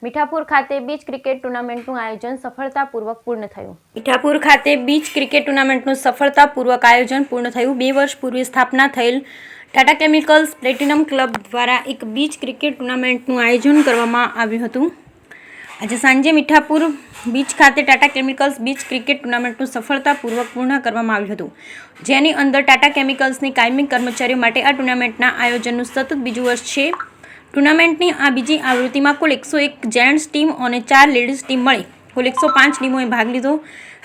મીઠાપુર ખાતે beach cricket ટુર્નામેન્ટનું આયોજન સફળતાપૂર્વક પૂર્ણ થયું. મીઠાપુર ખાતે બીચ ક્રિકેટ ટુર્નામેન્ટનું સફળતાપૂર્વક આયોજન પૂર્ણ થયું. 2 વર્ષ પૂર્વે સ્થાપના થયેલ ટાટા કેમિકલ્સ પ્લેટિનમ ક્લબ દ્વારા એક બીચ ક્રિકેટ ટુર્નામેન્ટનું આયોજન કરવામાં આવ્યું હતું. આજે સાંજે મીઠાપુર બીચ ખાતે ટાટા કેમિકલ્સ બીચ ક્રિકેટ ટુર્નામેન્ટનું સફળતાપૂર્વક પૂર્ણ કરવામાં આવ્યું હતું, જેની અંદર ટાટા કેમિકલ્સની કાયમી કર્મચારીઓ માટે આ ટુર્નામેન્ટના આયોજનનું સતત બીજું વર્ષ છે. ટુર્નામેન્ટની આ બીજી આવૃત્તિમાં કુલ 101 જેન્ટ્સ ટીમ અને 4 લેડીઝ ટીમ મળી કુલ 105 ટીમોએ ભાગ લીધો.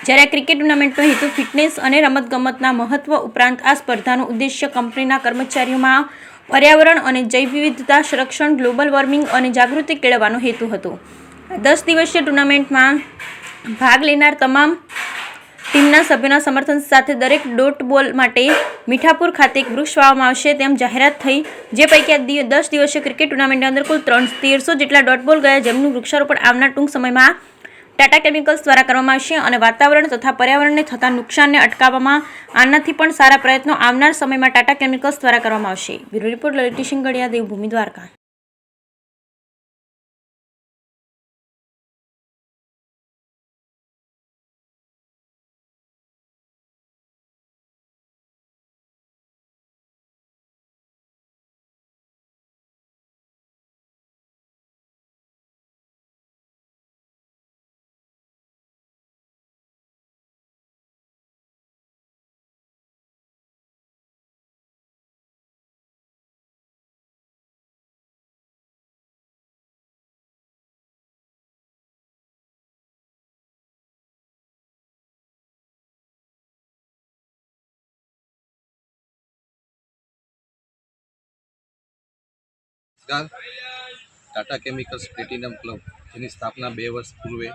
જ્યારે આ ક્રિકેટ ટુર્નામેન્ટનો હેતુ ફિટનેસ અને રમતગમતના મહત્વ ઉપરાંત આ સ્પર્ધાનો ઉદ્દેશ્ય કંપનીના કર્મચારીઓમાં પર્યાવરણ અને જૈવ વિવિધતા સંરક્ષણ, ગ્લોબલ વોર્મિંગ અને જાગૃતિ કેળવવાનો હેતુ હતો. 10 દિવસીય ટુર્નામેન્ટમાં ભાગ લેનાર તમામ ટીમના સભ્યોના સમર્થન સાથે દરેક ડોટ બોલ માટે મીઠાપુર ખાતે એક વૃક્ષ વાવવામાં આવશે તેમ જાહેરાત થઈ, જે પૈકી આ 10 દિવસીય ક્રિકેટ ટુર્નામેન્ટની અંદર કુલ 1300 જેટલા ડોટ બોલ ગયા, જેમનું વૃક્ષારોપણ આવનાર ટૂંક સમયમાં ટાટા કેમિકલ્સ દ્વારા કરવામાં આવશે અને વાતાવરણ તથા પર્યાવરણને થતા નુકસાનને અટકાવવામાં આનાથી પણ સારા પ્રયત્નો આવનાર સમયમાં ટાટા કેમિકલ્સ દ્વારા કરવામાં આવશે. Bureau report Lalit Singadiya, Devbhumi, Dwarka. Tata chemicals platinum club જેની સ્થાપના 2 વર્ષ પૂર્વે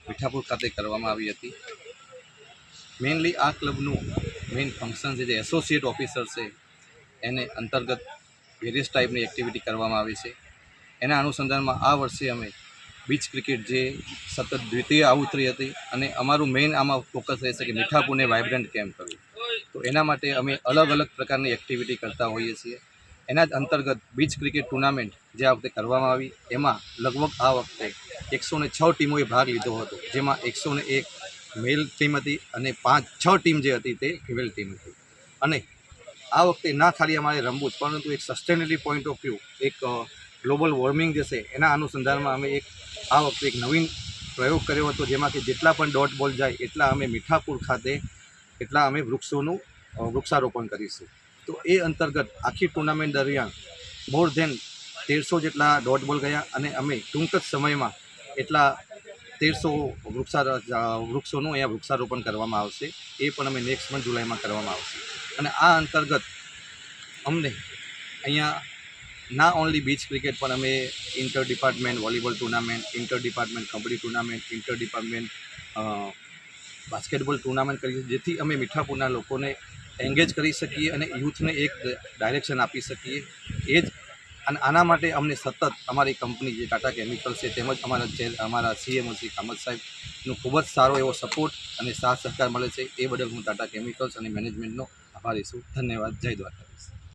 મીઠાપુર ખાતે કરવામાં આવી હતી. મેઇનલી આ ક્લબનું મેઇન ફંક્શન છે જે એસોસિએટ ઓફિસર છે એને અંતર્ગત વેરિયસ ટાઈપની એક્ટિવિટી કરવામાં આવી છે. એના અનુસંધાનમાં આ વર્ષે અમે બીચ ક્રિકેટ જે સતત દ્વિતીય આવૃત્તિ હતી અને અમારું મેઇન આમાં ફોકસ રહેશે કે મીઠાપુરને વાઇબ્રન્ટ કેમ કરવું. તો એના માટે અમે અલગ અલગ પ્રકારની એક્ટિવિટી કરતા હોઈએ છીએ. એના જ અંતર્ગત બીચ ક્રિકેટ ટુર્નામેન્ટ જે આ વખતે કરવામાં આવી એમાં લગભગ આ વખતે 106 ટીમોએ ભાગ લીધો હતો, જેમાં 101 મેલ ટીમ હતી અને 6 ટીમ જે હતી તે ફિમેલ ટીમ હતી. અને આ વખતે ના ખાલી અમારે રમવું જ, પરંતુ એક સસ્ટેનેબિલિટી પોઈન્ટ ઓફ વ્યૂ, એક ગ્લોબલ વોર્મિંગ જે છે એના અનુસંધાનમાં અમે આ વખતે એક નવીન પ્રયોગ કર્યો હતો, જેમાં કે જેટલા પણ ડોટ બોલ જાય એટલા અમે મીઠાપુર ખાતે એટલા અમે વૃક્ષારોપણ કરીશું. તો એ અંતર્ગત આખી ટુર્નામેન્ટ દરમિયાન મોર ધેન 1300 જેટલા ડોટ બોલ ગયા અને અમે ટૂંક જ સમયમાં એટલા 1300 વૃક્ષોનું અહીંયા વૃક્ષારોપણ કરવામાં આવશે. એ પણ અમે નેક્સ્ટ મંથ જુલાઈમાં કરવામાં આવશે. અને આ અંતર્ગત અમને અહીંયા ના ઓનલી બીચ ક્રિકેટ પણ અમે inter department volleyball tournament, inter department kabaddi tournament, inter department basketball tournament કરીએ, જેથી અમે મીઠાપુરના લોકોને એન્ગેજ કરી શકીએ અને યુથને એક ડાયરેક્શન આપી શકીએ. એ જ અને આના માટે અમને સતત અમારી કંપની જે ટાટા કેમિકલ્સ છે તેમજ અમારા CMO શ્રી કામત સાહેબનો ખૂબ જ સારો એવો સપોર્ટ અને સાથ સહકાર મળે છે. એ બદલ હું ટાટા કેમિકલ્સ અને મેનેજમેન્ટનો આભારી છું. ધન્યવાદ. જય દ્વારકાધીશ.